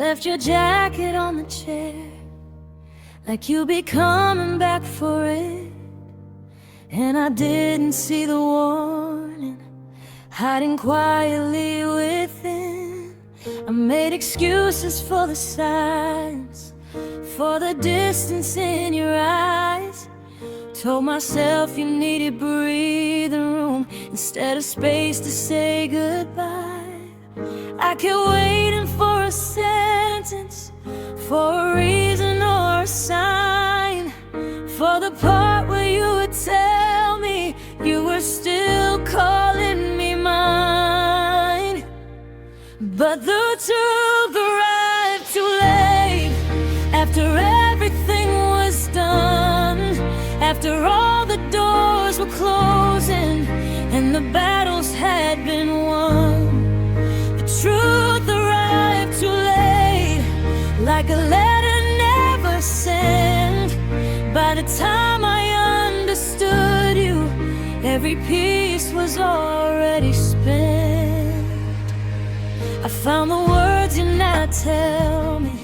left your jacket on the chair, like you'd be coming back for it. And I didn't see the warning, hiding quietly within. I made excuses for the silence, for the distance in your eyes. Told myself you needed breathing room instead of space to say goodbye. I kept waiting for a sentence, for a reason or a sign, for the part where you would tell me you were still calling me mine. But the truth arrived too late, after everything was done, after all the doors were closing and the battles had been won. The truth arrived too late, like a letter never sent. By the time I understood you, every piece was already spent. I found the words you now tell me,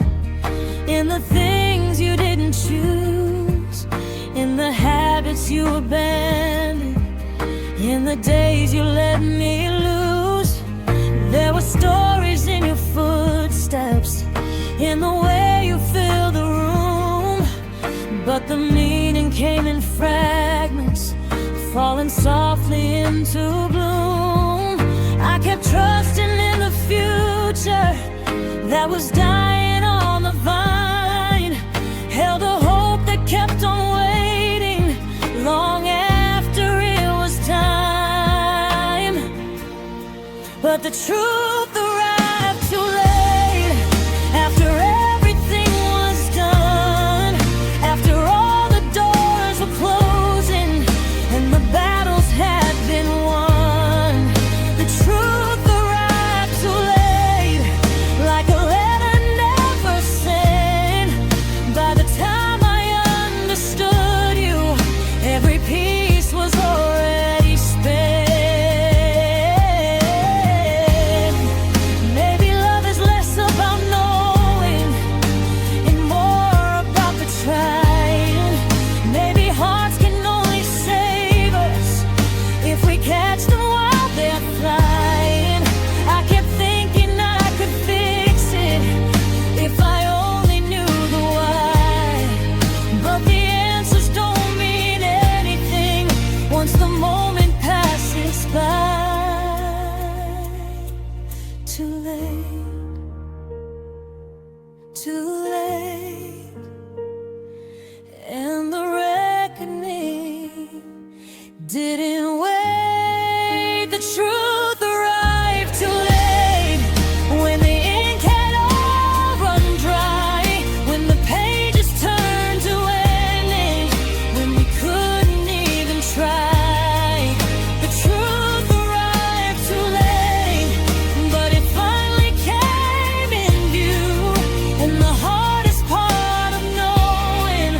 in the things you didn't choose, in the habits you abandoned, in the days you let me lose. There were stories in your footsteps, in the way you filled the room, but the meaning came in fragments, falling softly into bloom. I kept trusting in the future that was dying on the vine, held a hope that kept on waiting long after it was time. But the truth arrived too late, after everything was done, after all the doors were closing and the battles had been won. The truth arrived too late, like a letter never sent. By the time I understood you, every piece was already spent. Maybe love is less about knowing and more about the trying. Maybe hearts can only save us if we catch them while they're flying. I kept thinking I could fix it if I only knew the why, but the answers don't mean anything once the moment passes by. Too late, too late, and the reckoning didn't wait. The truth arrived too late, when the ink had all run dry, when the pages turned to ending, when we couldn't even try. The truth arrived too late, but it finally came in view. And the hardest part of knowing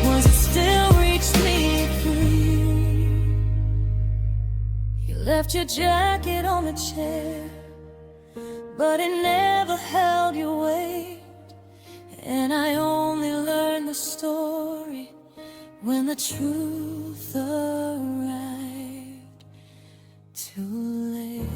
was it still reached me through you. You left your jacket on the chair, but it never held your weight. And I only learned the story when the truth arrived too late.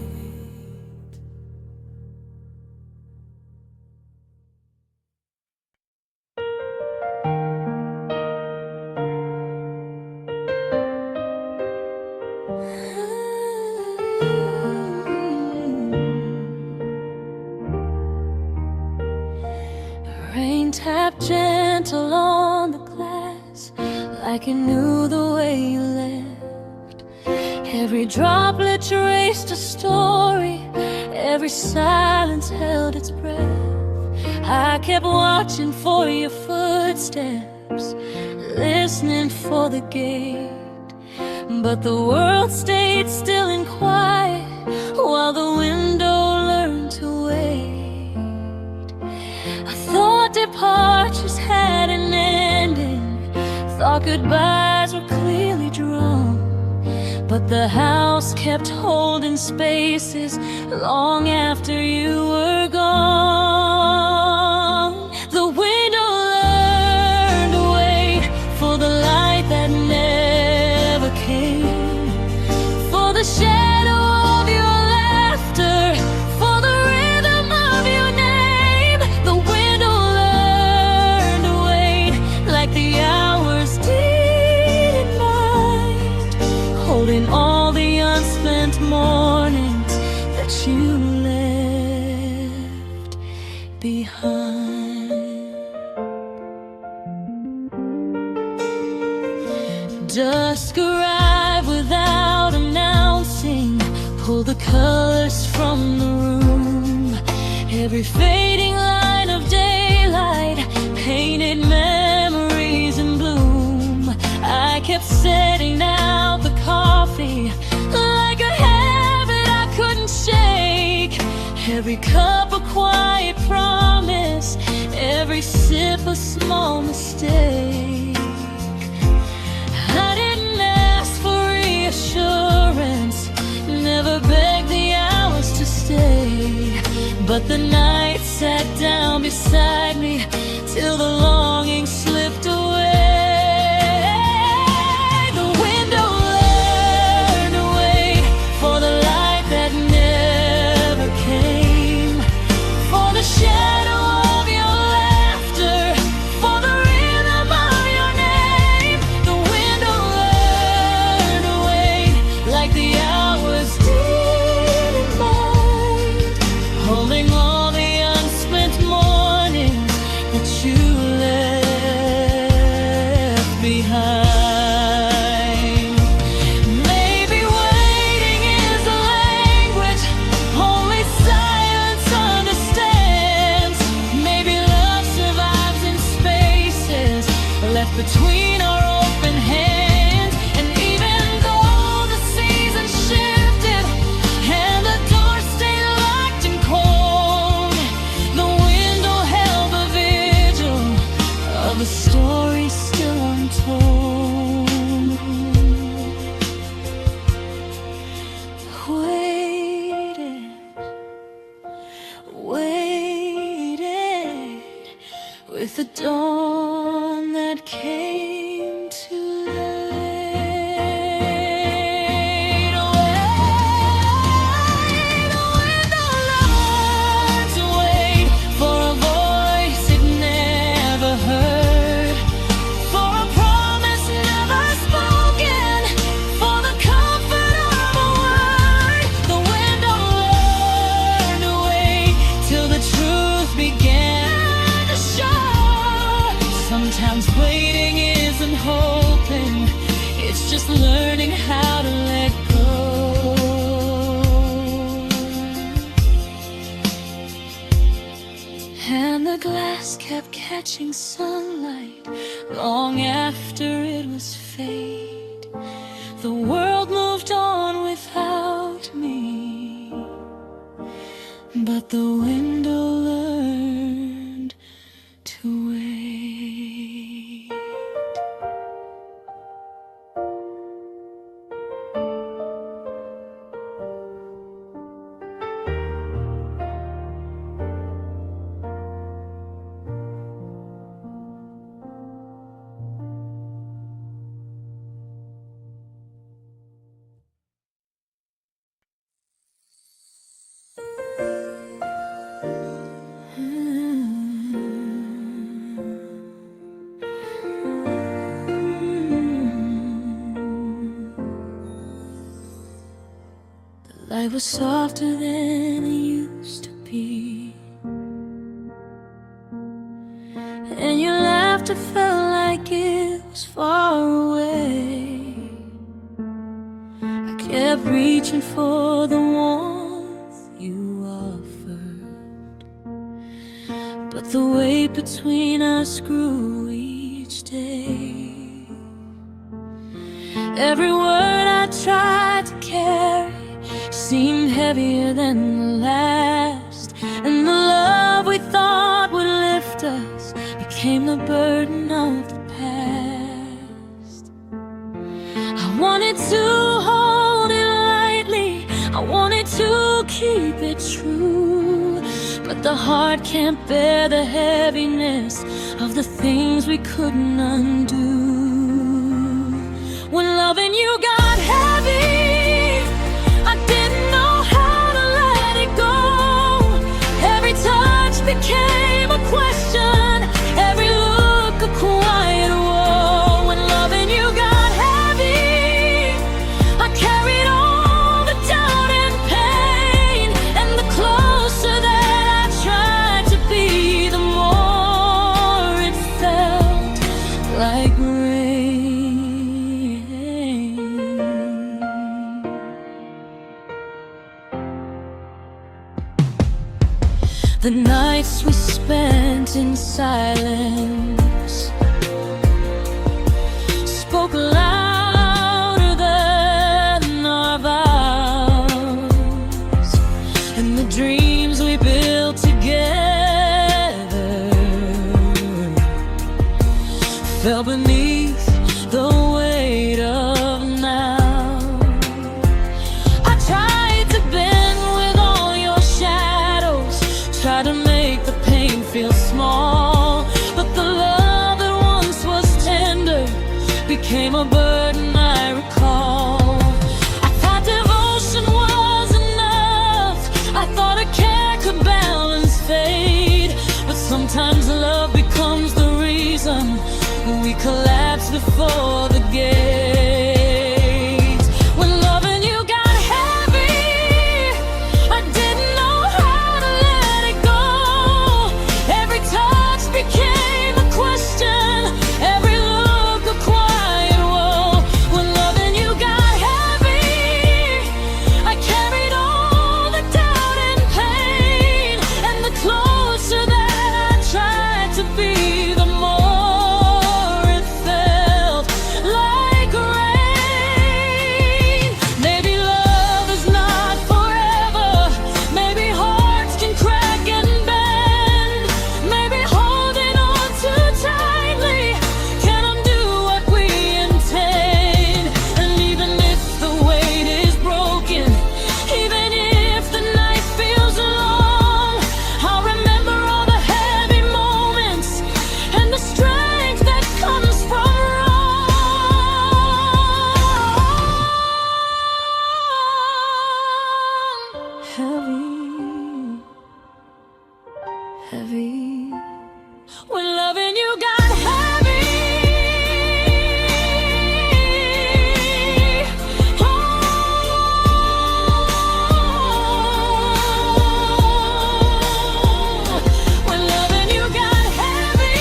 Rain tapped gentle on the glass, like it knew the way you left. Every droplet traced a story, every silence held its breath. I kept watching for your footsteps, listening for the gate, but the world stayed still and quiet while the window learned to wait. I thought departures had an ending, thought goodbyes were clearly drawn, but the house kept holding spaces long after you were gone. you left behind. Dusk arrived without announcing, pulled the colors from the room. Every fading line of daylight painted memories in bloom. I kept setting out the coffee like a habit I couldn't shake. Every cup a quiet promise, every sip a small mistake. I didn't ask for reassurance, never begged the hours to stay, but the night sat down beside me till the longing slipped away. The window learned to wait for the light that never came, for the shadow of your laughter, for the rhythm of your name. The window learned to wait like the hours didn't mind, holding all the unspent mornings that you left behind. Maybe waiting is a language only silence understands. Maybe love survives in spaces left between our open hands. And even though the seasons shifted and the door stayed locked and cold, the window held the vigil of a story still untold. Waited, waited, with the dawn that came too late. The window learned to wait for a voice it never heard, for a promise never spoken, for the comfort of a word. The window learned to wait till the truth began to show. Sometimes waiting isn't hoping, it's just learning how to let go. And the glass kept catching sunlight long after it was fade. The world moved on without me, but the window learned to wait. Light was softer than it used to be, and your laughter felt like it was far away. I kept reaching for the warmth you offered, but the weight between us grew each day. Every word I tried to carry seemed heavier than the last, and the love we thought would lift us became the burden of the past. I wanted to hold it lightly, I wanted to keep it true, but the heart can't bear the heaviness of the things we couldn't undo. When loving you got heavy, I didn't know how to let it go. Every touch became a question, every look a quiet woe. When loving you got heavy, I carried all the doubt and pain, The nights we spent in silence spoke louder than our vows, and the dreams we built together fell beneath the weight of now. I tried to bend with all your shadows, try to make the pain feel small, but the love that once was tender became a burden I recall. I thought devotion was enough, I thought a care could balance fate, but sometimes love becomes the reason we collapse before the gates. When loving you got heavy, I didn't know how to let it go. Every touch became a question, every look a quiet woe. When loving you got heavy, I carried all the doubt and pain, and the closer that I tried to be, the more heavy. When loving you got heavy, oh, when loving you got heavy,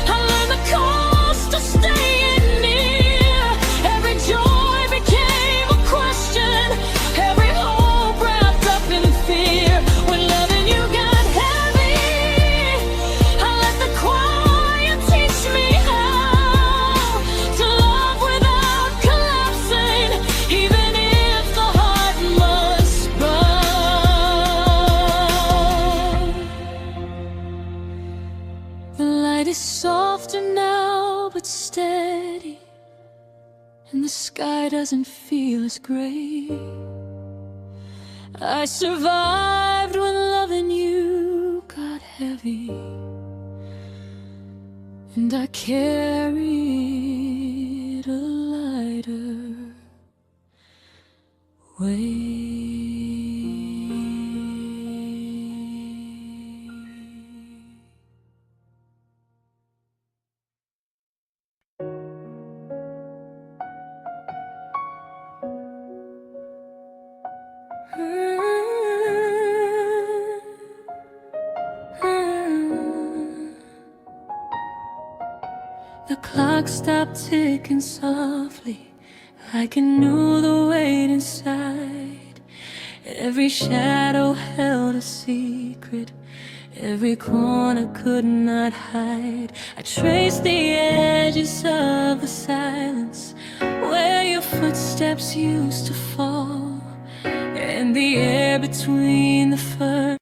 I learned the cost of staying near. Every joy became a question, every hope wrapped up in fear. When loving you got is softer now but steady, and the sky doesn't feel as gray. I survived when loving you got heavy, and I carried a lighter weight. The clock stopped ticking softly, like it knew the weight inside. Every shadow held a secret, every corner could not hide. I traced the edges of the silence, where your footsteps used to fall, and the air between the fur.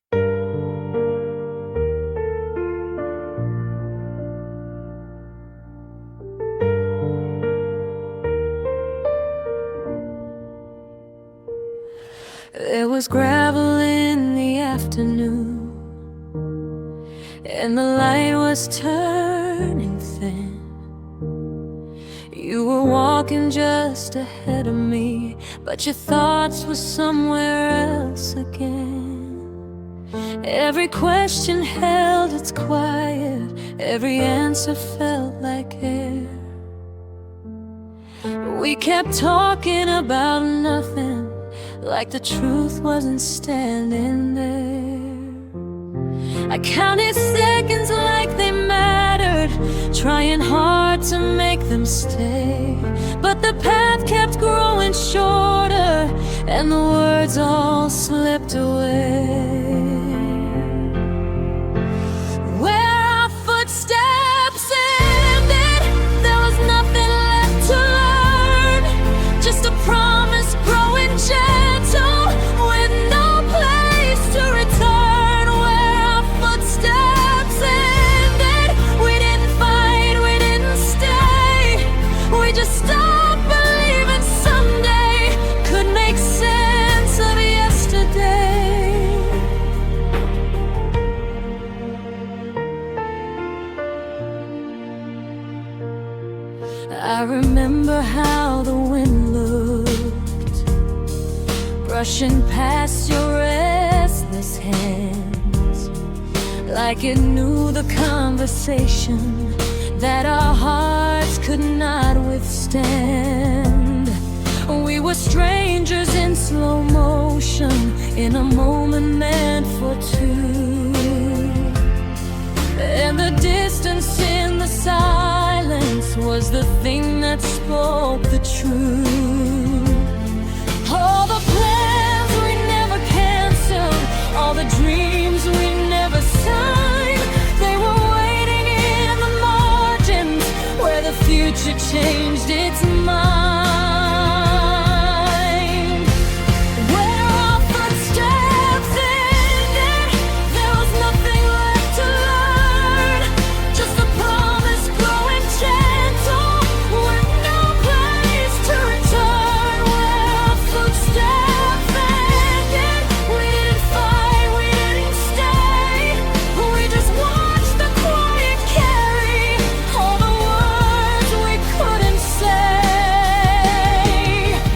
There was gravel in the afternoon, and the light was turning thin. You were walking just ahead of me, but your thoughts were somewhere else again. Every question held its quiet, every answer felt like air. We kept talking about nothing, like the truth wasn't standing there. I counted seconds like they mattered, trying hard to make them stay. But the path kept growing shorter, and the words all slipped away. I remember how the wind looked, brushing past your restless hands, like it knew the conversation that our hearts could not withstand. We were strangers in slow motion, in a moment meant for two, and the distance in the silence was the thing that spoke the truth. All the plans we never canceled, all the dreams we never signed, they were waiting in the margins where the future changed its mind. Where our footsteps ended, there was nothing left to learn, just a promise growing gentle with no place to return. Where our footsteps ended, we didn't fight, we didn't stay, we just watched the quiet carry all the words we couldn't say.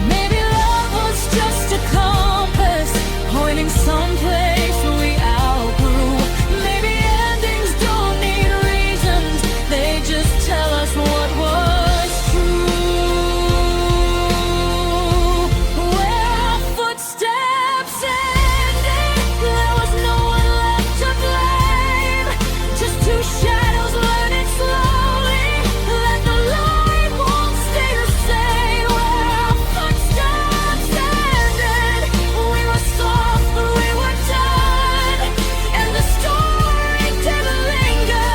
Maybe love was just a compass pointing someplace we outgrew. Maybe endings don't need reasons, they just tell us what was true. Where our footsteps ended, there was no one left to blame, just two shadows learning slowly that the light won't stay the same. Where our footsteps ended, we were soft but we were done, and the story didn't linger,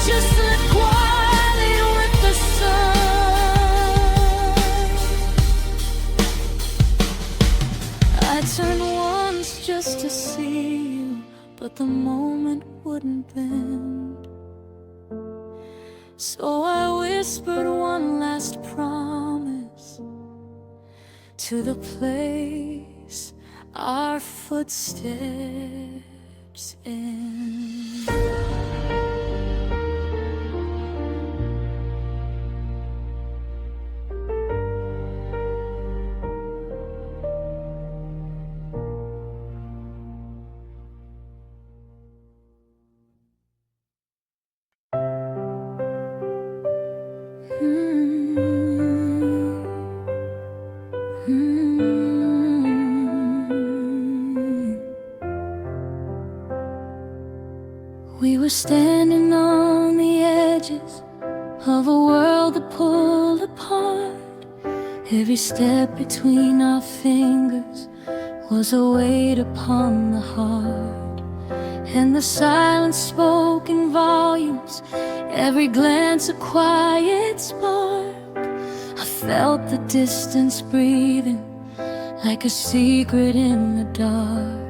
just slipped quietly with the sun. I turned once just to see you, but the moment wouldn't bend, so I whispered one last promise to the place our footsteps end. We were standing on the edges of a world that pulled apart. Every step between our fingers was a weight upon the heart, and the silence spoke in volumes, every glance a quiet spark. I felt the distance breathing like a secret in the dark.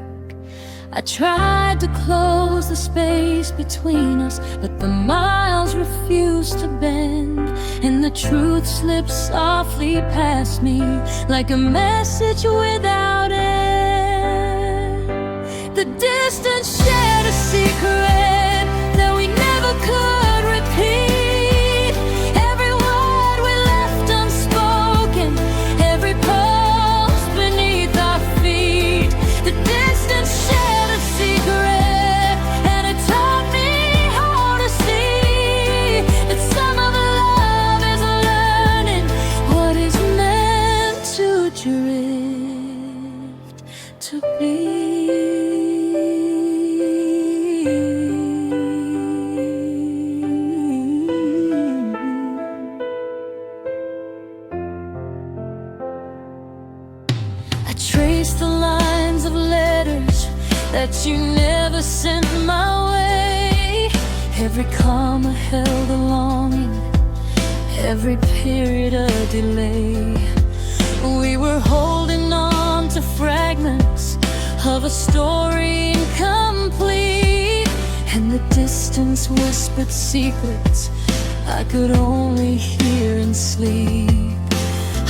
I tried to close the space between us, but the miles refused to bend, and the truth slipped softly past me like a message without end. The distance shared a secret that we never could repeat. Every word we left unspoken, every pulse beneath our feet. The distance shared a secret, and it taught me how to see that some of love is learning what is meant to drift to be. I traced the lines of letters that you never sent my way. Every comma held a longing, every period a delay. We were holding on to fragments of a story incomplete, and the distance whispered secrets I could only hear in sleep.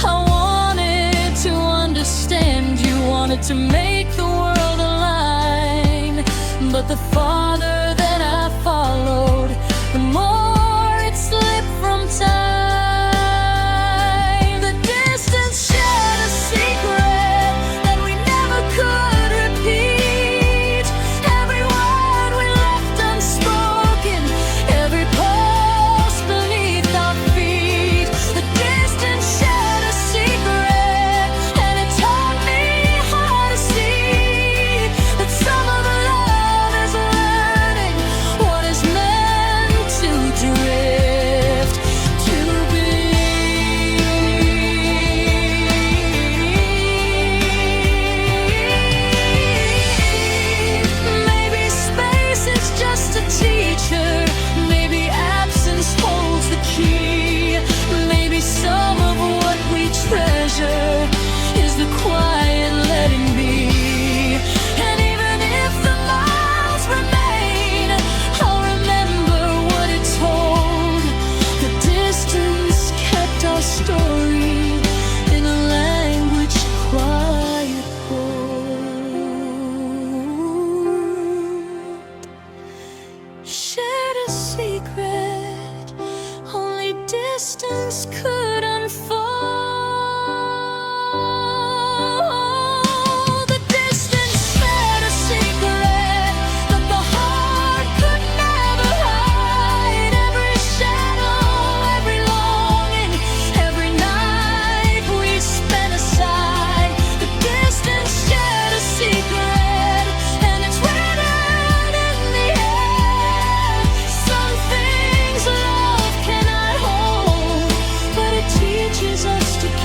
I wanted to understand you, wanted to make the world align, but the farther that I followed, the more it slipped from time. distance could unfold. The distance said a secret that the heart could never hide. Every shadow, every longing, every night we spent aside. The distance shared a secret, and it's written in the air. Some things love cannot hold, but it teaches us to care.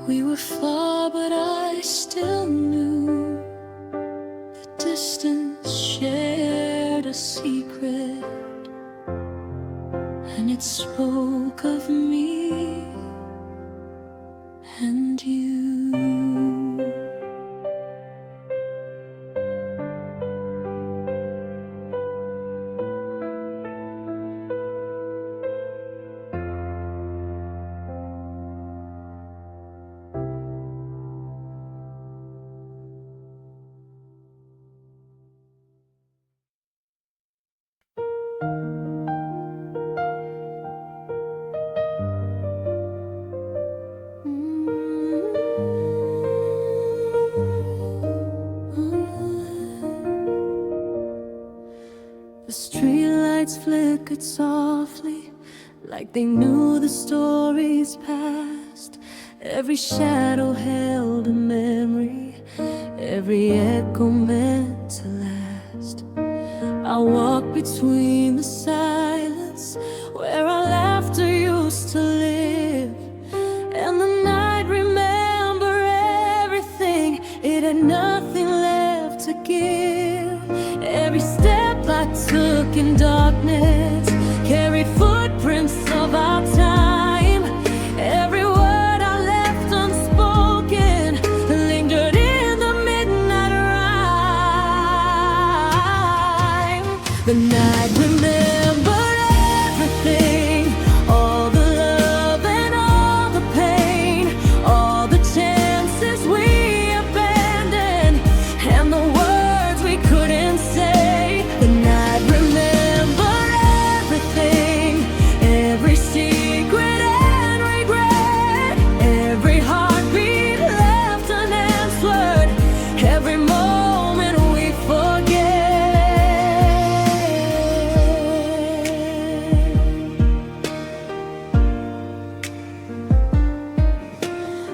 We were far, but I still knew the distance shared a secret, and it spoke of me and you. The streetlights flickered softly, like they knew the story's past. Every shadow held a memory, every echo meant to last. I walk between the silence where our laughter used to live, and the night remember everything. It had nothing left to give. Every step I took in darkness carried footprints of our time. Every word I left unspoken lingered in the midnight rhyme. The night remembered everything, all the love and all the pain, all the chances we abandoned, and the words we couldn't say. The night remembered everything, every secret and regret, every heartbeat left unanswered, every moment we forget.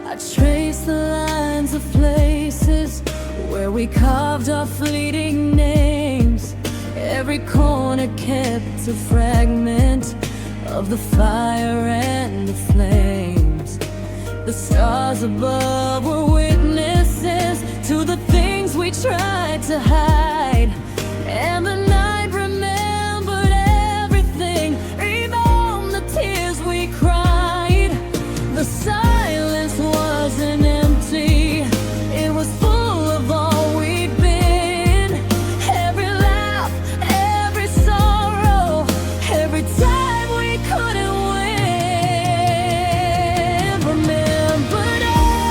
I trace the lines of places where we carved our fleeting names. Every corner kept a fragment of the fire and the flames. The stars above were witnesses to the things we tried to hide, and the night remembered everything, even the tears we cried. The silence wasn't empty, it was full of all we'd been. Every laugh, every sorrow, every time we couldn't win. Remembered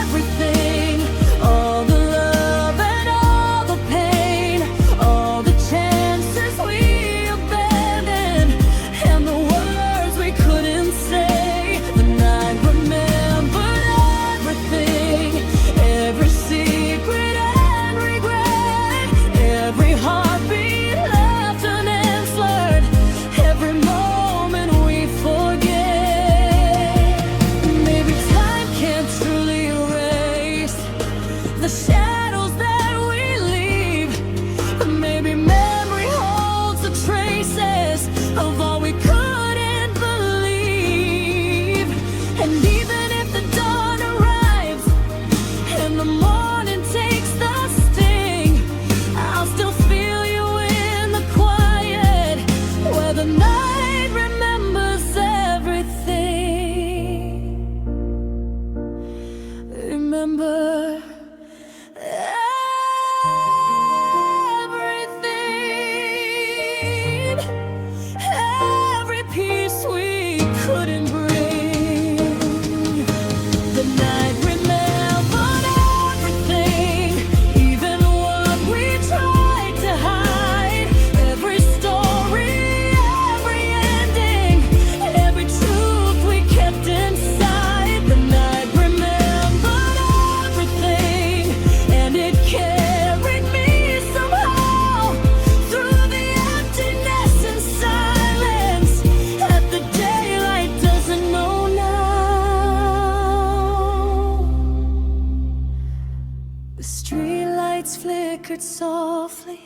everything, all the love and all the pain, lights flickered softly,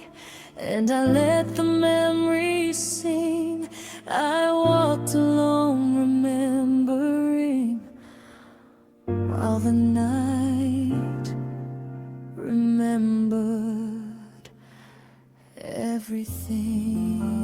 and I let the memories sing. I walked alone, remembering, while the night remembered everything.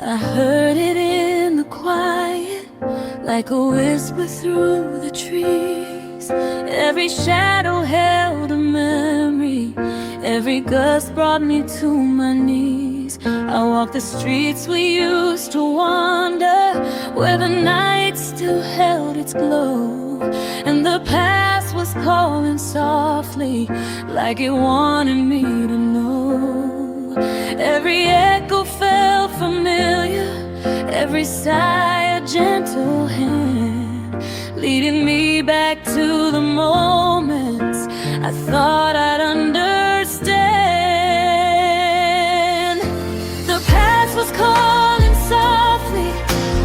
I heard it in the quiet, like a whisper through the trees. Every shadow held a memory, every gust brought me to my knees. I walked the streets we used to wander, where the night still held its glow, and the past was calling softly, like it wanted me to know. Every echo felt familiar, every sigh a gentle hand, leading me back to the moments I thought I'd understand. The past was calling softly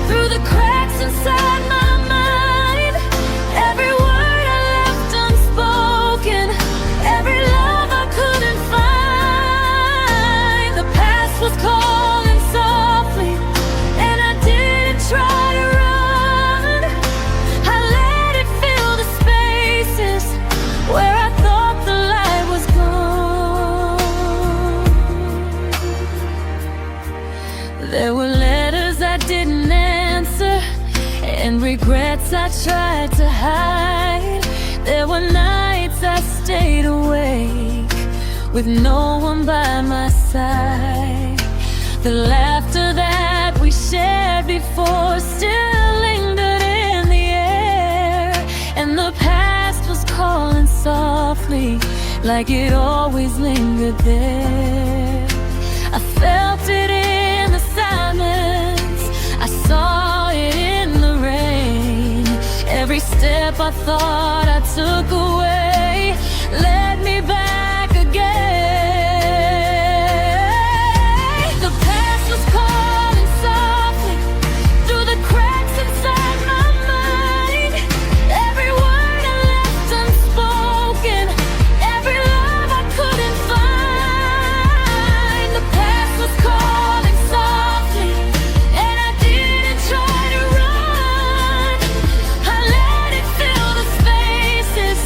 through the cracks inside my mind. Every word I left unspoken, every love I couldn't find. The past was calling softly, and I didn't try to run. I let it fill the spaces where I thought the light was gone. There were letters I didn't answer, and regrets I tried to hide. There were nights I stayed awake with no one by my side. The laughter that we shared before still lingered in the air, and the past was calling softly, like it always lingered there. I felt it in the silence, I saw it in the rain. Every step I thought I took away led me back again. The past was calling softly through the cracks inside my mind. Every word I left unspoken, every love I couldn't find. The past was calling softly, and I didn't try to run. I let it fill the spaces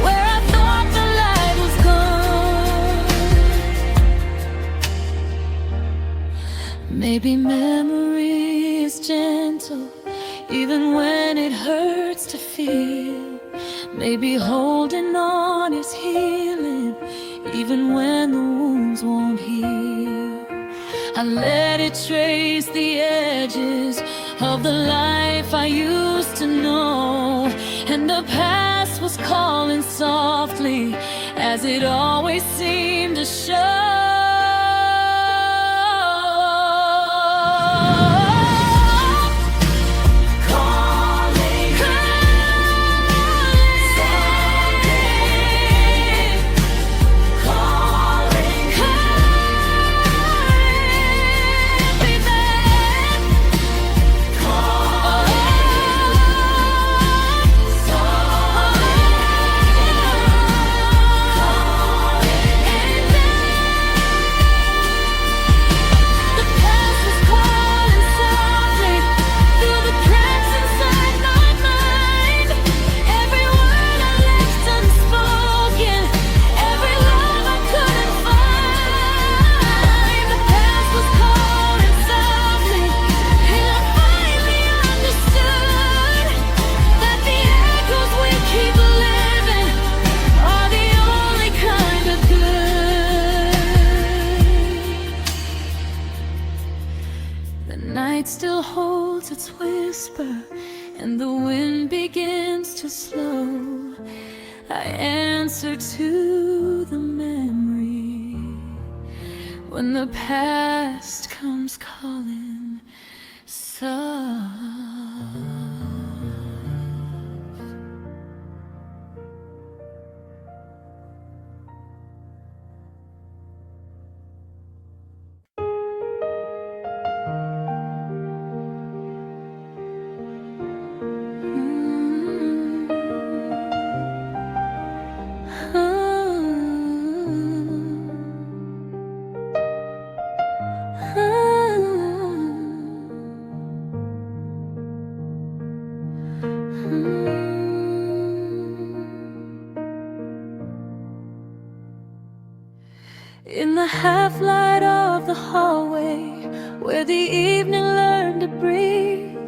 where I thought the light was gone. Maybe memory is gentle, even when it hurts to feel. Maybe holding on is healing, even when the wounds won't heal. I let it trace the edges of the life I used to know, and the past was calling softly, as it always seemed to show. Still holds its whisper, and the wind begins to slow. I answer to the memory when the past comes calling. In the half-light of the hallway, where the evening learned to breathe,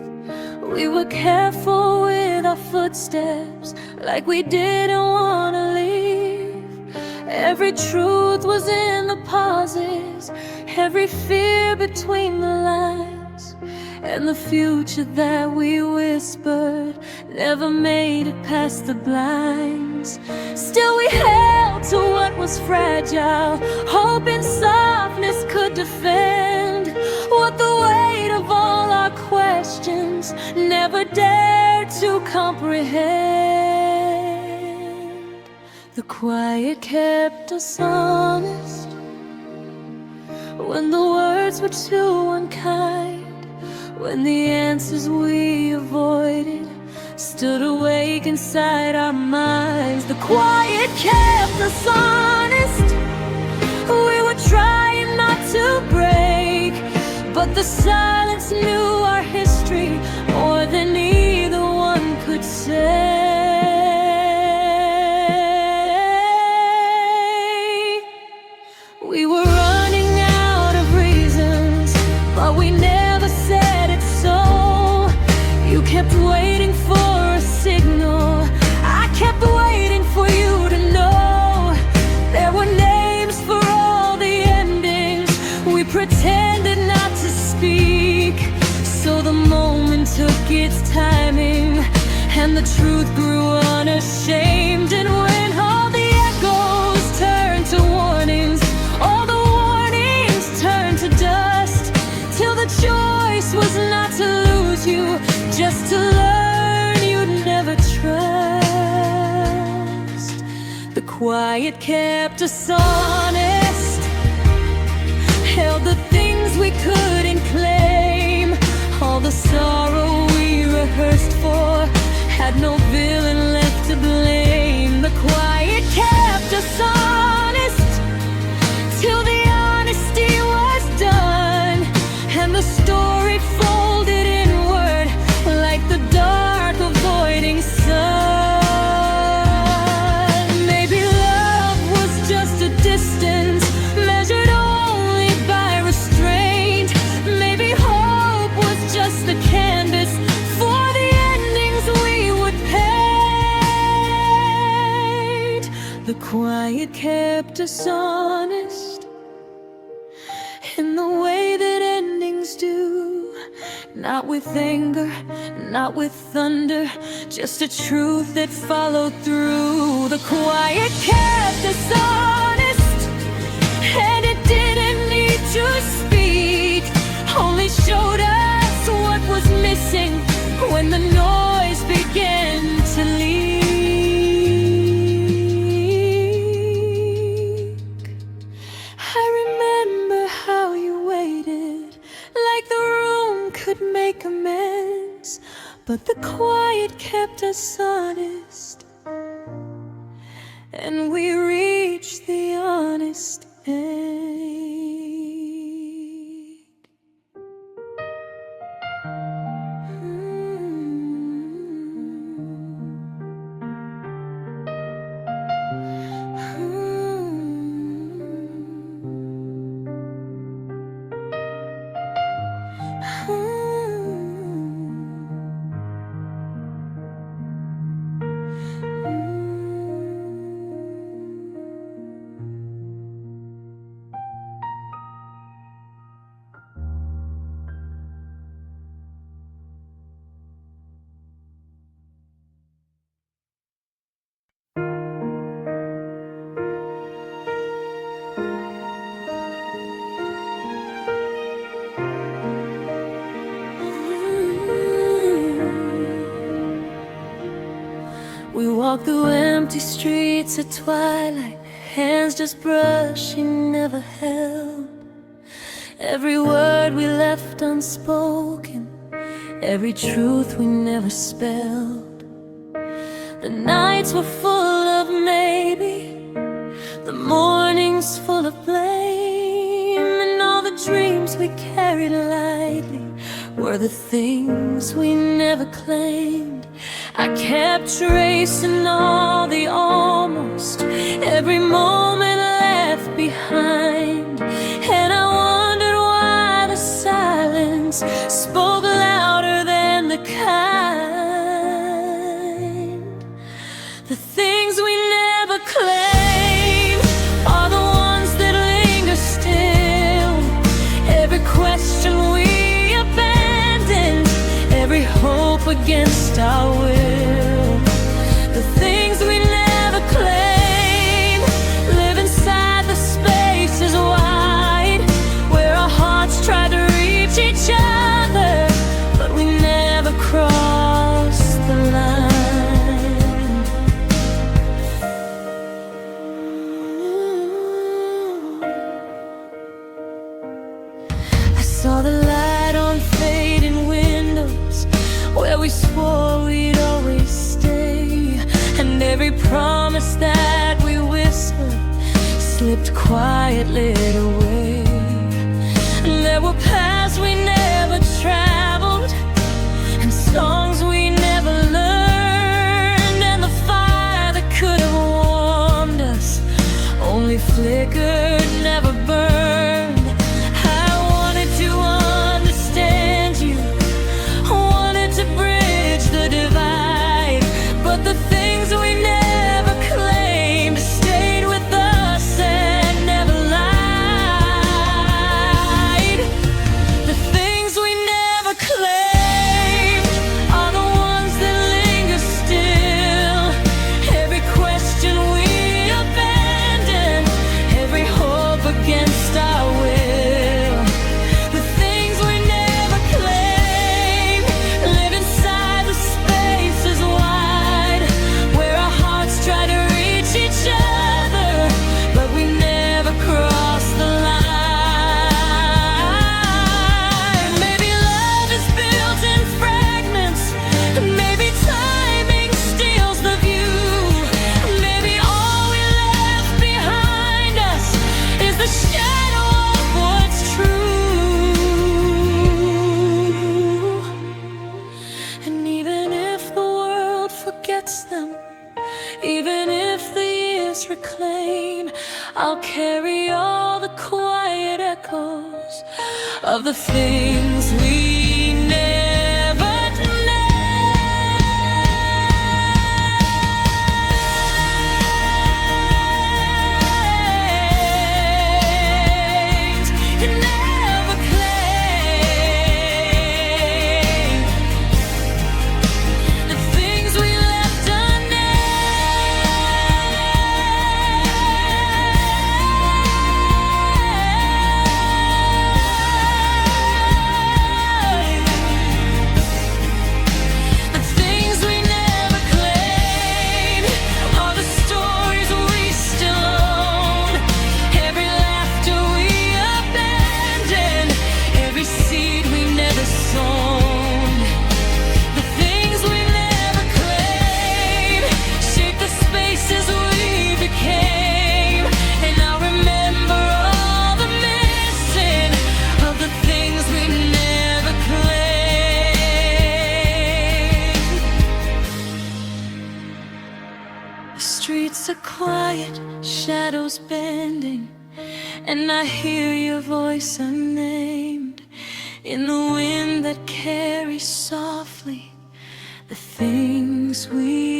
we were careful with our footsteps, like we didn't want to leave. Every truth was in the pauses, every fear between the lines, and the future that we whispered never made it past the blinds. Still we held to what was fragile, hoping softness could defend what the weight of all our questions never dared to comprehend. The quiet kept us honest when the words were too unkind, when the answers we avoided stood awake inside our minds. The quiet kept us honest. We were trying not to break, but the silence knew our history more than either one could say. We were running out of reasons, but we never said it so. You kept waiting for a signal, I kept waiting for you to know. There were names for all the endings we pretended not to speak, so the moment took its timing and the truth grew unashamed. And when all the echoes turned to warnings, all the warnings turned to dust, till the choice was not to lose you, just to learn you'd never trust. The quiet kept us honest, held the things we couldn't claim. All the sorrow we rehearsed for had no villain left to blame. The quiet kept us honest till the honesty was done, and the story folded inward like the dark avoiding sun. Maybe love was just a distance measured only by restraint. Maybe hope was just the canvas for the endings we would paint. The quiet kept us honest in the way that endings do, not with anger, not with thunder, just a truth that followed through. The quiet kept us honest, and it didn't need to speak, only showed us what was missing when the noise began to leak. I remember how you waited, like the room could make amends, but the quiet kept us honest, and we reached the honest end. walk through empty streets at twilight, hands just brushing, never held. Every word we left unspoken, every truth we never spelled. The nights were full of maybe, the mornings full of blame, and all the dreams we carried lightly were the things we never claimed. I kept tracing all the almost, every moment left behind, and I wondered why the silence spoke louder than the kind. The things we never claimed are the ones that linger still. Every question we abandoned, every hope against our will. The things we never claimed live inside the spaces wide, where our hearts try to reach each other, but we never cross the line. I saw the light on fading windows, where we swore we'd always stay, and every promise that we whispered slipped quietly away. And there were paths we never traveled, and songs we never learned, and the fire that could have warmed us only flickered, never burned. I wanted to understand you, wanted to bridge the divide, but the things we never claimed stayed with us and never lied. The things we never claimed are the ones that linger still. Every question we abandoned, every hope against our will. The things we never claimed live inside the spaces wide, where our hearts try to reach each other, but we never cross the line. Maybe love is built in fragments, maybe timing steals the view, maybe all we left behind us is the shadow of what's true. And even if the world forgets them, even if the years reclaim, I'll carry all the quiet echoes of the things we never named, never claimed. The things we left unnamed. The things we never claimed are the stories we still own, every laughter we abandoned, every seed we never sown. The things we never claimed shape the spaces we became, and I'll remember all the missing of the things we never claimed. The streets are quiet, shadows bending, and I hear your voice unnamed in the wind that carries softly the things we